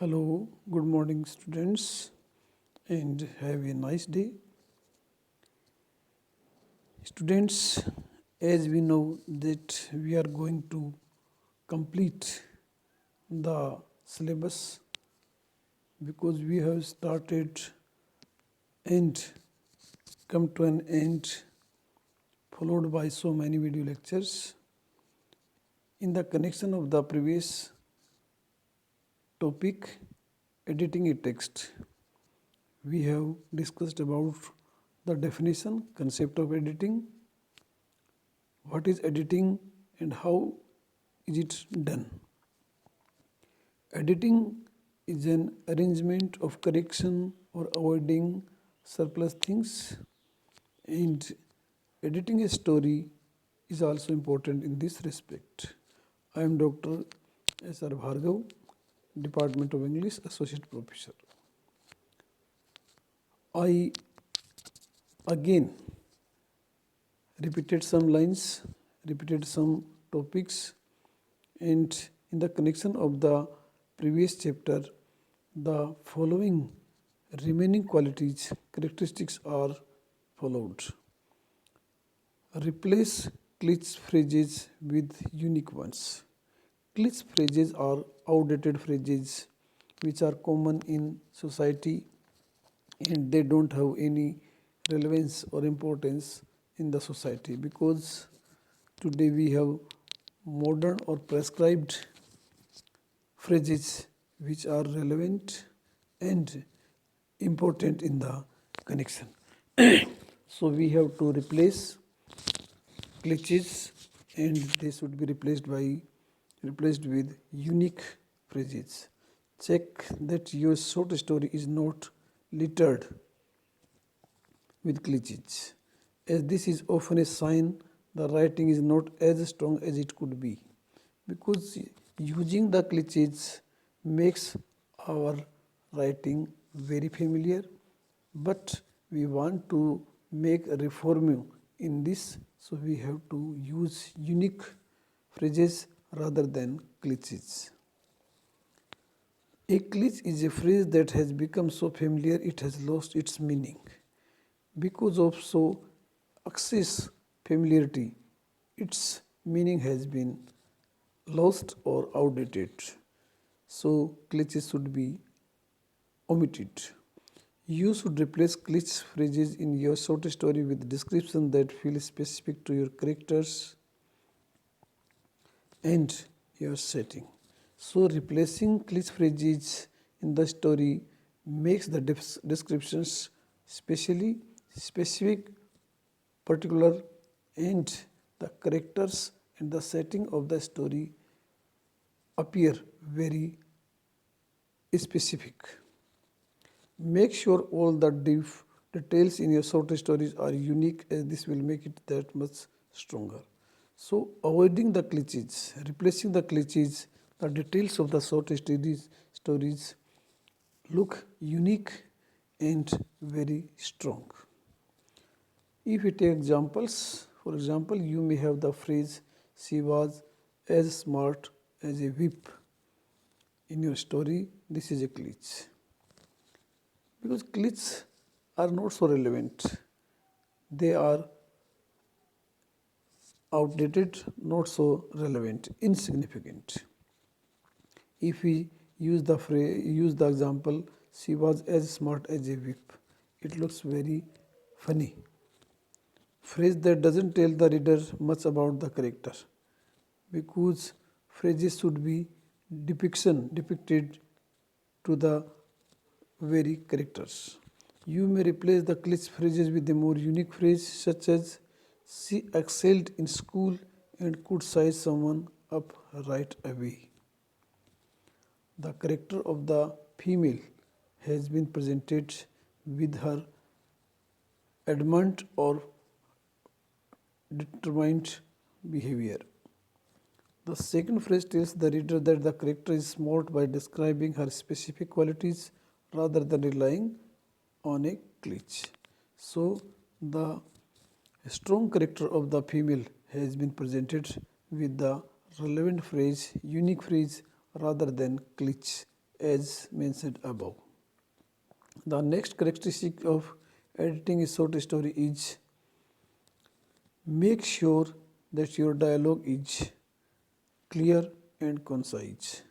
Hello, good morning, students, and have a nice day. Students, as we know that we are going to complete the syllabus because we have started and come to an end, followed by so many video lectures. In the connection of the previous topic, editing a text, we have discussed about the definition, concept of editing, what is editing and how is it done. Editing is an arrangement of correction or avoiding surplus things, and editing a story is also important in this respect. I am Dr. S. R. Bhargav, Department of English, Associate Professor. I again repeated some lines, repeated some topics, and in the connection of the previous chapter, the following remaining qualities, characteristics are followed. Replace glitch phrases with unique ones. Glitch phrases are outdated phrases which are common in society and they don't have any relevance or importance in the society because today we have modern or prescribed phrases which are relevant and important in the connection. So we have to replace glitches and they should be replaced with unique phrases. Check that your short story is not littered with glitches, as this is often a sign the writing is not as strong as it could be, because using the glitches makes our writing very familiar, but we want to make a reform in this, so we have to use unique phrases rather than glitches. A glitch is a phrase that has become so familiar it has lost its meaning. Because of so excess familiarity, its meaning has been lost or outdated. So glitches should be omitted. You should replace glitch phrases in your short story with description that feel specific to your characters and your setting. So replacing glitch phrases in the story makes the descriptions specially specific, particular, and the characters and the setting of the story appear very specific. Make sure all the details in your short stories are unique, as this will make it that much stronger. So avoiding the glitches, replacing the glitches, the details of the short stories look unique and very strong. If we take examples, for example, you may have the phrase, she was as smart as a whip. In your story, this is a glitch. Because glitches are not so relevant. They are outdated, not so relevant, insignificant. If we use the example, she was as smart as a whip, it looks very funny. Phrase that doesn't tell the reader much about the character, because phrases should be depicted to the very characters. You may replace the glitch phrases with a more unique phrase such as she excelled in school and could size someone up right away. The character of the female has been presented with her adamant or determined behavior. The second phrase tells the reader that the character is smart by describing her specific qualities rather than relying on a glitch. So, the strong character of the female has been presented with the relevant phrase, unique phrase rather than glitch as mentioned above. The next characteristic of editing a short story is make sure that your dialogue is clear and concise.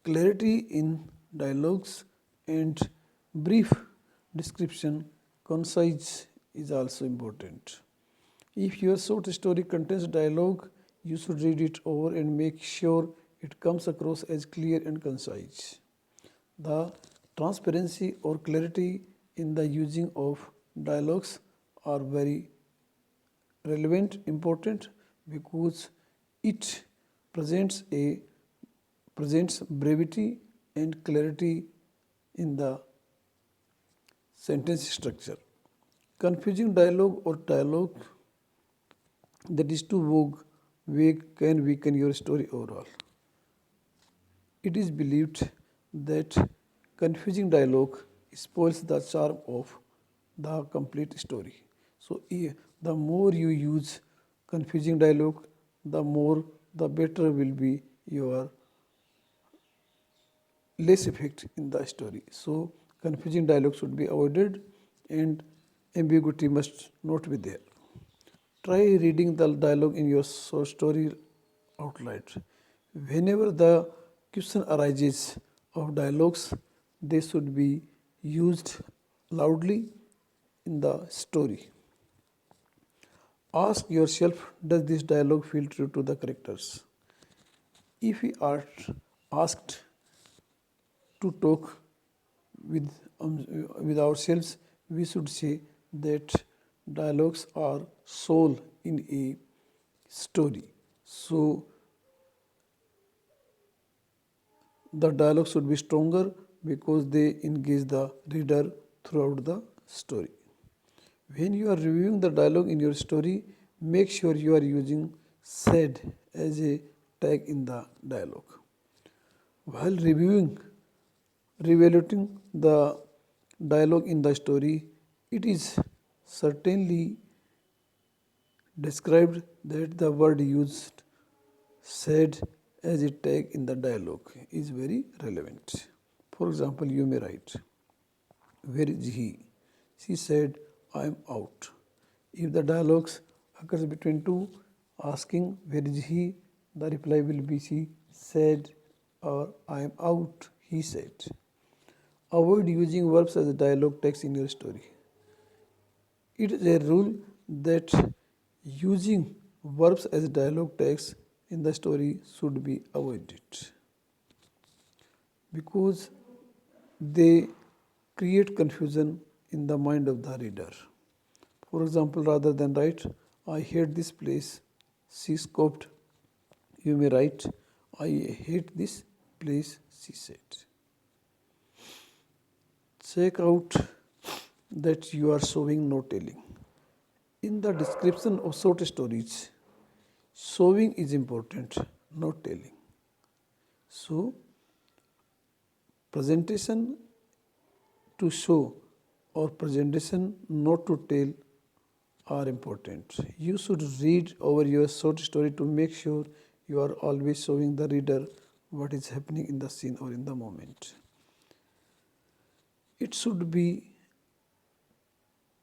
Clarity in dialogues and brief description, concise is also important. If your short story contains dialogue, you should read it over and make sure it comes across as clear and concise. The transparency or clarity in the using of dialogues are very relevant, important because it presents a presents brevity and clarity in the sentence structure. Confusing dialogue or dialogue that is too vague can weaken your story overall. It is believed that confusing dialogue spoils the charm of the complete story. So, the more you use confusing dialogue, the better will be your less effect in the story. So, confusing dialogue should be avoided and ambiguity must not be there. Try reading the dialogue in your story out loud. Whenever the question arises of dialogues, they should be used loudly in the story. Ask yourself, does this dialogue feel true to the characters? If we are asked to talk with, with ourselves, we should say that dialogues are soul in a story. So, the dialogue should be stronger because they engage the reader throughout the story. When you are reviewing the dialogue in your story, make sure you are using said as a tag in the dialogue. While reevaluating the dialogue in the story, it is certainly described that the word used said as a tag in the dialogue is very relevant. For example, you may write, where is he? She said, I am out. If the dialogues occurs between two asking where is he, the reply will be she said or I am out, he said. Avoid using verbs as a dialogue text in your story. It is a rule that using verbs as dialogue text in the story should be avoided because they create confusion in the mind of the reader. For example, rather than write, I hate this place, she scoffed, you may write, I hate this place, she said. Check out that you are showing, no telling. In the description of short stories, showing is important, not telling. So, presentation to show or presentation not to tell are important. You should read over your short story to make sure you are always showing the reader what is happening in the scene or in the moment. It should be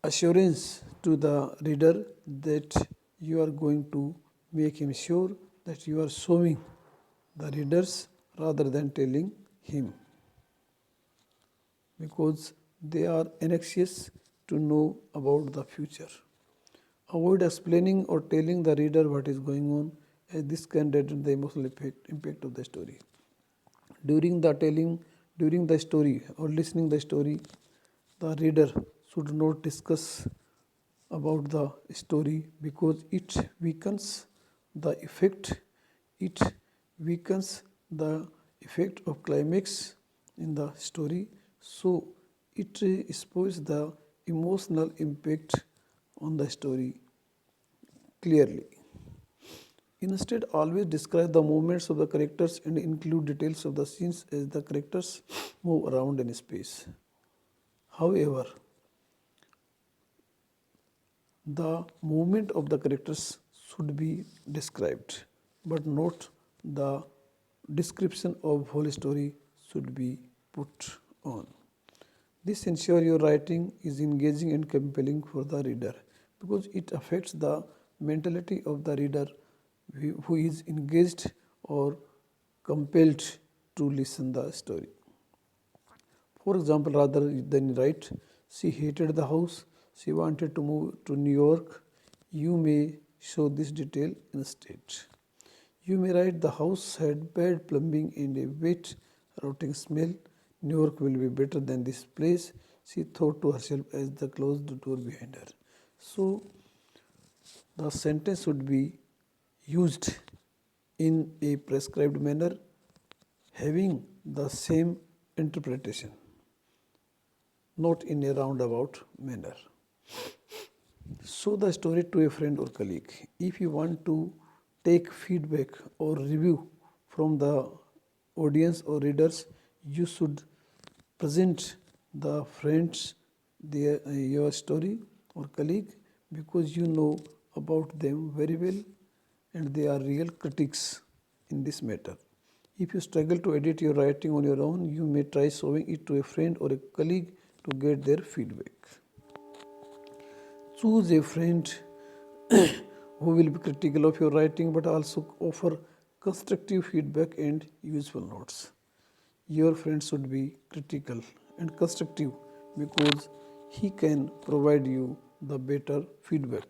assurance to the reader that you are going to make him sure that you are showing the readers rather than telling him because they are anxious to know about the future. Avoid explaining or telling the reader what is going on as this can deaden the emotional impact of the story. During the story or listening the story, the reader should not discuss about the story because it weakens the effect. It weakens the effect of climax in the story. So it spoils the emotional impact on the story clearly. Instead, always describe the movements of the characters and include details of the scenes as the characters move around in space. However, the movement of the characters should be described, but not the description of whole story should be put on. This ensures your writing is engaging and compelling for the reader because it affects the mentality of the reader who is engaged or compelled to listen the story. For example, rather than write, she hated the house, she wanted to move to New York, you may show this detail instead. You may write the house had bad plumbing and a wet, rotting smell. New York will be better than this place, she thought to herself as the closed the door behind her. So, the sentence should be used in a prescribed manner, having the same interpretation, not in a roundabout manner. Show the story to a friend or colleague. If you want to take feedback or review from the audience or readers, you should present the friends your story or colleague because you know about them very well and they are real critics in this matter. If you struggle to edit your writing on your own, you may try showing it to a friend or a colleague to get their feedback. Choose a friend who will be critical of your writing but also offer constructive feedback and useful notes. Your friend should be critical and constructive because he can provide you the better feedback.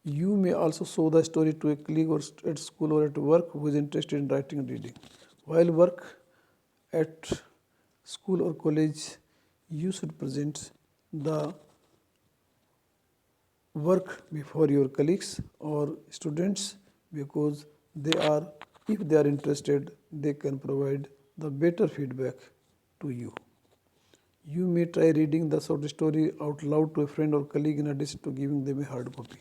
You may also show the story to a colleague or at school or at work who is interested in writing and reading. While work at school or college, you should present the work before your colleagues or students because they are, if they are interested, they can provide the better feedback to you. You may try reading the short story out loud to a friend or colleague in addition to giving them a hard copy.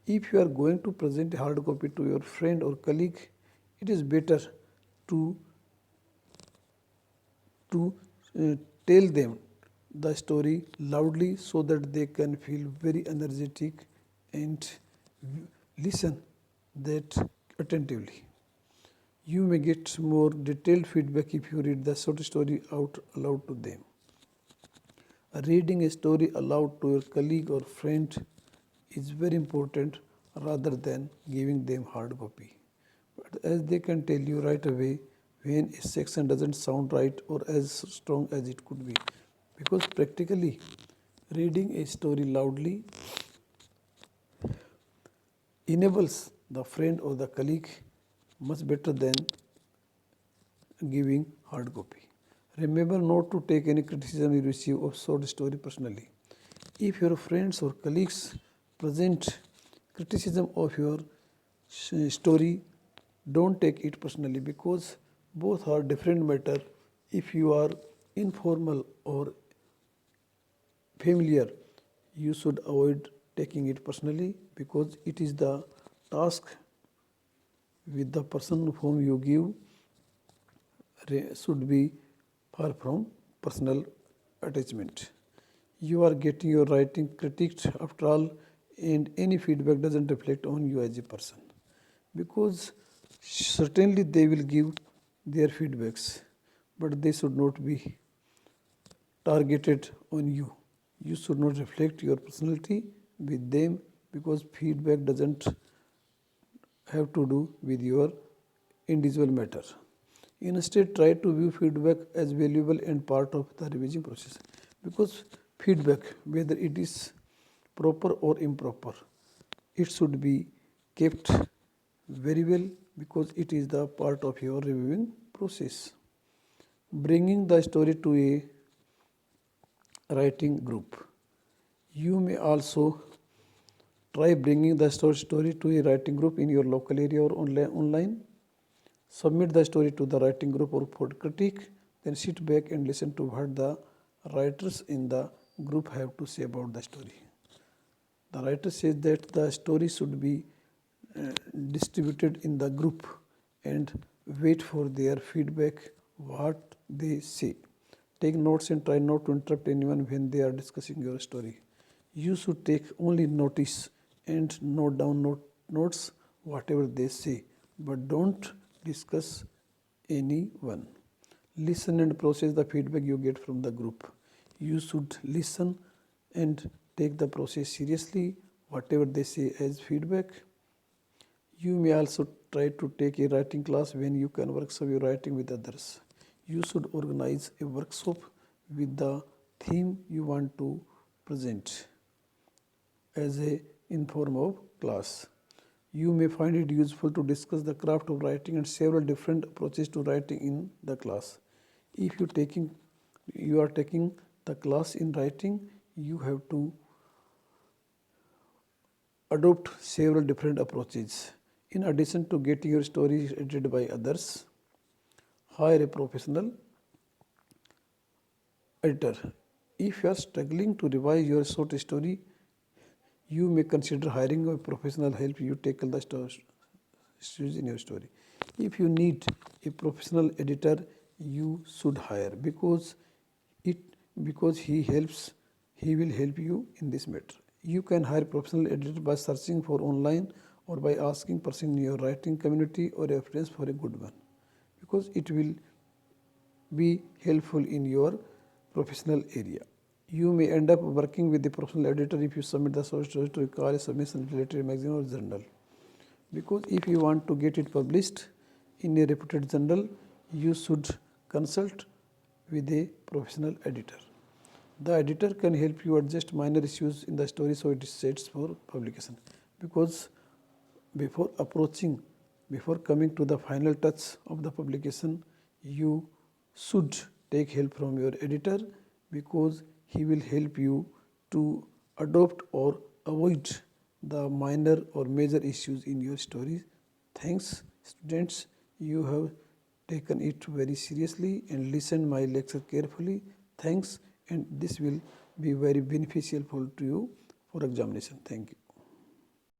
If you are going to present a hard copy to your friend or colleague, it is better to to tell them the story loudly so that they can feel very energetic and listen that attentively. You may get more detailed feedback if you read the short story out aloud to them. Reading a story aloud to your colleague or friend is very important rather than giving them hard copy. But as they can tell you right away when a section doesn't sound right or as strong as it could be. Because practically reading a story loudly enables the friend or the colleague much better than giving hard copy. Remember not to take any criticism you receive of short story personally. If your friends or colleagues present criticism of your story, don't take it personally because both are different matter. If you are informal or familiar, you should avoid taking it personally because it is the task with the person whom you give should be far from personal attachment. You are getting your writing critiqued after all, and any feedback doesn't reflect on you as a person because certainly they will give their feedbacks, but they should not be targeted on you. You should not reflect your personality with them because feedback doesn't have to do with your individual matter. Instead, try to view feedback as valuable and part of the revision process because feedback, whether it is proper or improper, it should be kept very well because it is the part of your reviewing process. Bringing the story to a writing group. You may also try bringing the story to a writing group in your local area or online. Submit the story to the writing group or for critique, then sit back and listen to what the writers in the group have to say about the story. The writer says that the story should be distributed in the group and wait for their feedback, what they say. Take notes and try not to interrupt anyone when they are discussing your story. You should take only notice and note down notes whatever they say, but don't discuss anyone. Listen and process the feedback you get from the group. You should listen and take the process seriously, whatever they say as feedback. You may also try to take a writing class when you can workshop your writing with others. You should organize a workshop with the theme you want to present as a in form of class. You may find it useful to discuss the craft of writing and several different approaches to writing in the class. If you are taking the class in writing, you have to adopt several different approaches. In addition to getting your story edited by others, hire a professional editor. If you are struggling to revise your short story, you may consider hiring a professional help you tackle the issues in your story. If you need a professional editor, you should hire it because he will help you in this matter. You can hire professional editor by searching for online or by asking person in your writing community or reference for a good one, because it will be helpful in your professional area. You may end up working with the professional editor if you submit the source to require a submission related magazine or journal. Because if you want to get it published in a reputed journal, you should consult with a professional editor. The editor can help you adjust minor issues in the story so it is set for publication. Because before coming to the final touch of the publication, you should take help from your editor, because he will help you to adopt or avoid the minor or major issues in your story. Thanks, students. You have taken it very seriously and listened my lecture carefully. Thanks, and this will be very beneficial to you for examination. Thank you.